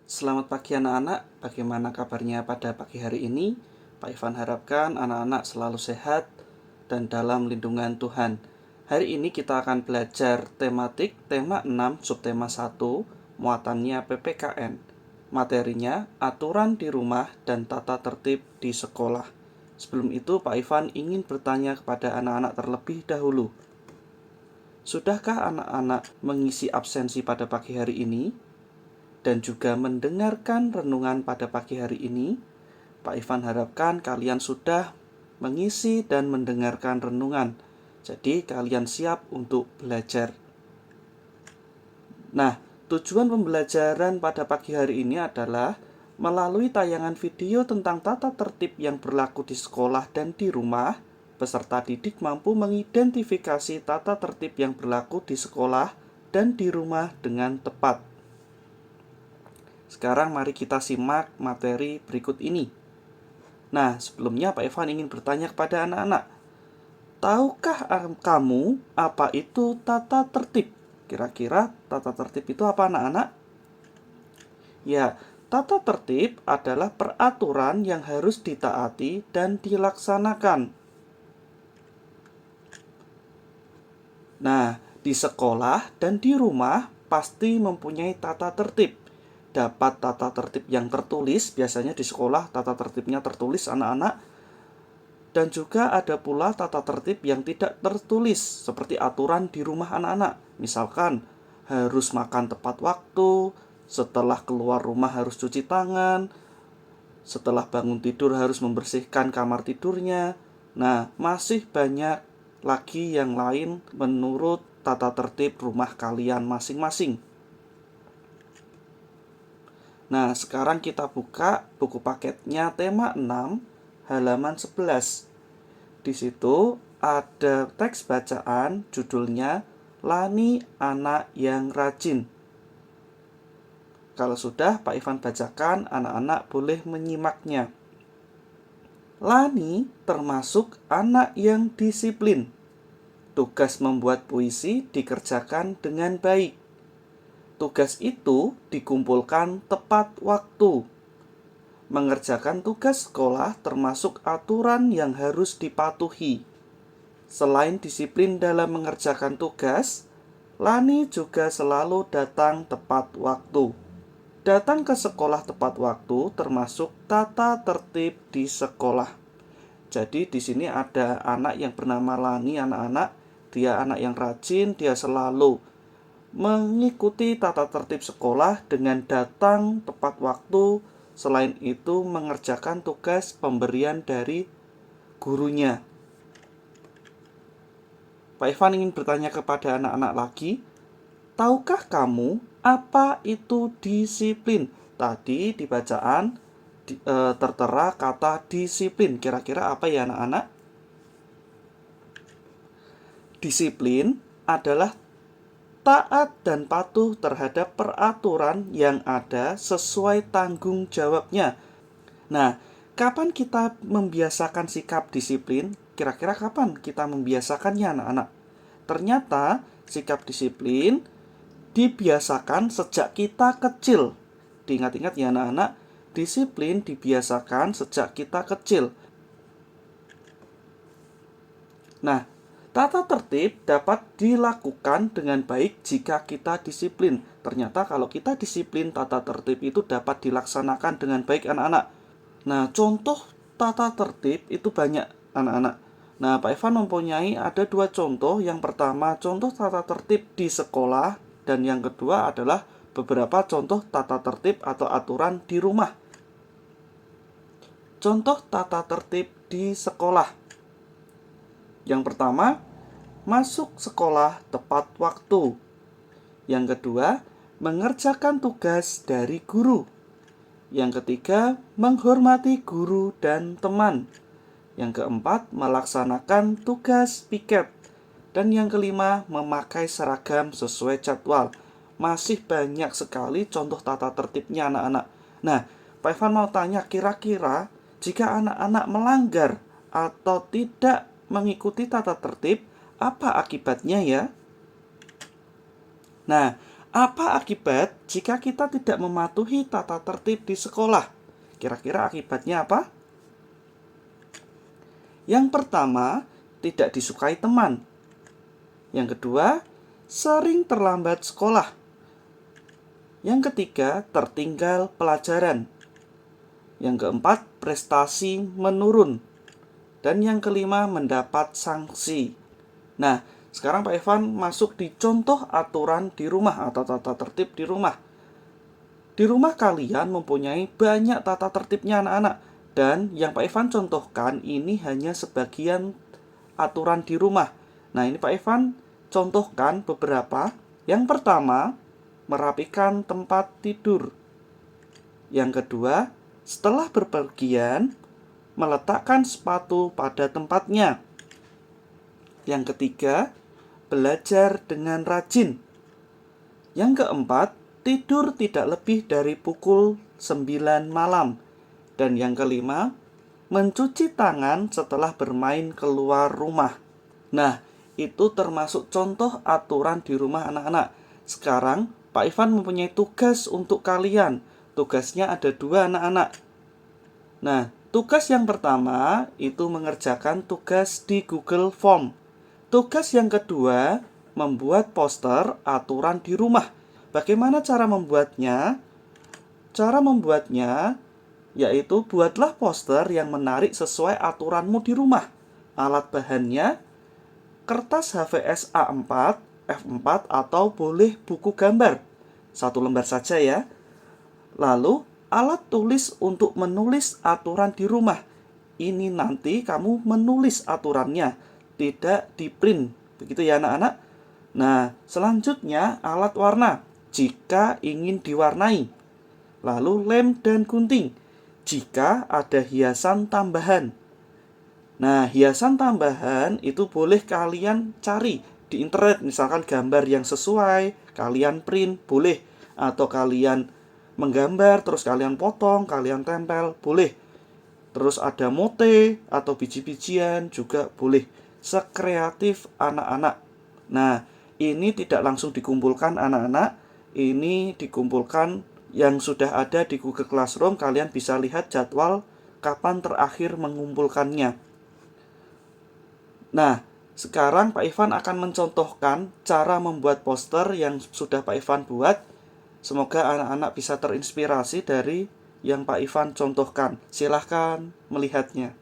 Selamat pagi anak-anak, bagaimana kabarnya pada pagi hari ini? Pak Ivan harapkan anak-anak selalu sehat dan dalam lindungan Tuhan. Hari ini kita akan belajar tematik tema 6 subtema 1, muatannya PPKN. Materinya aturan di rumah dan tata tertib di sekolah. Sebelum itu Pak Ivan ingin bertanya kepada anak-anak terlebih dahulu. Sudahkah anak-anak mengisi absensi pada pagi hari ini? Dan juga mendengarkan renungan pada pagi hari ini? Pak Ivan harapkan kalian sudah mengisi dan mendengarkan renungan. Jadi kalian siap untuk belajar. Nah, tujuan pembelajaran pada pagi hari ini adalah melalui tayangan video tentang tata tertib yang berlaku di sekolah dan di rumah. Peserta didik mampu mengidentifikasi tata tertib yang berlaku di sekolah dan di rumah dengan tepat. Sekarang mari kita simak materi berikut ini. Nah, sebelumnya Pak Evan ingin bertanya kepada anak-anak. Tahukah kamu apa itu tata tertib? Kira-kira tata tertib itu apa anak-anak? Ya, tata tertib adalah peraturan yang harus ditaati dan dilaksanakan. Nah, di sekolah dan di rumah pasti mempunyai tata tertib. Dapat tata tertib yang tertulis, biasanya di sekolah tata tertibnya tertulis anak-anak. Dan juga ada pula tata tertib yang tidak tertulis, seperti aturan di rumah anak-anak. Misalkan, harus makan tepat waktu, setelah keluar rumah harus cuci tangan, setelah bangun tidur harus membersihkan kamar tidurnya. Nah, masih banyak lagi yang lain menurut tata tertib rumah kalian masing-masing. Nah, sekarang kita buka buku paketnya tema 6, halaman 11. Di situ ada teks bacaan judulnya Lani Anak yang Rajin. Kalau sudah, Pak Ivan bacakan, anak-anak boleh menyimaknya. Lani termasuk anak yang disiplin. Tugas membuat puisi dikerjakan dengan baik. Tugas itu dikumpulkan tepat waktu. Mengerjakan tugas sekolah termasuk aturan yang harus dipatuhi. Selain disiplin dalam mengerjakan tugas, Lani juga selalu datang tepat waktu. Datang ke sekolah tepat waktu termasuk tata tertib di sekolah. Jadi di sini ada anak yang bernama Lani, anak-anak. Dia anak yang rajin, dia selalu mengikuti tata tertib sekolah dengan datang tepat waktu. Selain itu mengerjakan tugas pemberian dari gurunya. Pak Ivan ingin bertanya kepada anak-anak lagi. Tahukah kamu apa itu disiplin? Tadi di bacaan tertera kata disiplin. Kira-kira apa ya anak-anak? Disiplin adalah taat dan patuh terhadap peraturan yang ada sesuai tanggung jawabnya. Nah, kapan kita membiasakan sikap disiplin? Kira-kira kapan kita membiasakannya anak-anak? Ternyata sikap disiplin dibiasakan sejak kita kecil. Diingat-ingat ya anak-anak, disiplin dibiasakan sejak kita kecil. Nah, tata tertib dapat dilakukan dengan baik jika kita disiplin. Ternyata kalau kita disiplin, tata tertib itu dapat dilaksanakan dengan baik anak-anak. Nah, contoh tata tertib itu banyak anak-anak. Nah, Pak Evan mempunyai ada 2 contoh. Yang pertama, contoh tata tertib di sekolah. Dan yang kedua adalah beberapa contoh tata tertib atau aturan di rumah. Contoh tata tertib di sekolah. Yang pertama, masuk sekolah tepat waktu. Yang kedua, mengerjakan tugas dari guru. Yang ketiga, menghormati guru dan teman. Yang keempat, melaksanakan tugas piket. Dan yang kelima, memakai seragam sesuai jadwal. Masih banyak sekali contoh tata tertibnya anak-anak. Nah, Pak Ivan mau tanya, kira-kira jika anak-anak melanggar atau tidak mengikuti tata tertib, apa akibatnya ya? Nah, Apa akibat jika kita tidak mematuhi tata tertib di sekolah? Kira-kira akibatnya apa? Yang pertama, tidak disukai teman. Yang kedua, sering terlambat sekolah. Yang ketiga, tertinggal pelajaran. Yang keempat, prestasi menurun. Dan yang kelima, mendapat sanksi. Nah, sekarang Pak Evan masuk di contoh aturan di rumah atau tata tertib di rumah. Di rumah kalian mempunyai banyak tata tertibnya anak-anak. Dan yang Pak Evan contohkan ini hanya sebagian aturan di rumah. Nah, ini Pak Evan contohkan beberapa. Yang pertama, merapikan tempat tidur. Yang kedua, setelah berpergian, meletakkan sepatu pada tempatnya. Yang ketiga, belajar dengan rajin. Yang keempat, tidur tidak lebih dari pukul 9 malam. Dan yang kelima, mencuci tangan setelah bermain keluar rumah. Nah, itu termasuk contoh aturan di rumah anak-anak. Sekarang, Pak Ivan mempunyai tugas untuk kalian. Tugasnya ada 2 anak-anak. Nah, tugas yang pertama itu mengerjakan tugas di Google Form. Tugas yang kedua, membuat poster aturan di rumah. Bagaimana cara membuatnya? Cara membuatnya yaitu buatlah poster yang menarik sesuai aturanmu di rumah. Alat bahannya kertas HVS A4, F4 atau boleh buku gambar. 1 lembar saja ya. Lalu alat tulis untuk menulis aturan di rumah. Ini nanti kamu menulis aturannya, tidak di print. Begitu ya anak-anak. Nah, selanjutnya alat warna jika ingin diwarnai. Lalu lem dan gunting jika ada hiasan tambahan. Nah, hiasan tambahan itu boleh kalian cari di internet. Misalkan gambar yang sesuai, kalian print, boleh. Atau kalian menggambar, terus kalian potong, kalian tempel, boleh. Terus ada mote atau biji-bijian juga boleh. Sekreatif anak-anak. Nah, ini tidak langsung dikumpulkan anak-anak. Ini dikumpulkan yang sudah ada di Google Classroom. Kalian bisa lihat jadwal kapan terakhir mengumpulkannya. Nah, sekarang Pak Ivan akan mencontohkan cara membuat poster yang sudah Pak Ivan buat. Semoga anak-anak bisa terinspirasi dari yang Pak Ivan contohkan. Silahkan melihatnya.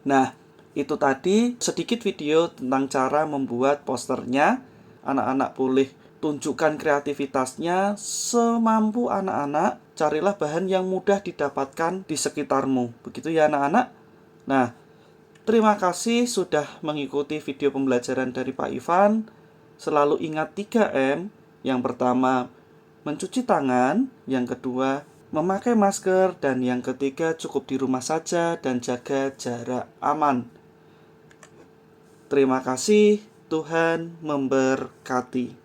Nah, itu tadi sedikit video tentang cara membuat posternya. Anak-anak boleh tunjukkan kreativitasnya semampu anak-anak. Carilah bahan yang mudah didapatkan di sekitarmu. Begitu ya anak-anak. Nah, terima kasih sudah mengikuti video pembelajaran dari Pak Ivan. Selalu ingat 3M. Yang pertama, mencuci tangan. Yang kedua, memakai masker. Dan yang ketiga, cukup di rumah saja dan jaga jarak aman. Terima kasih. Tuhan memberkati.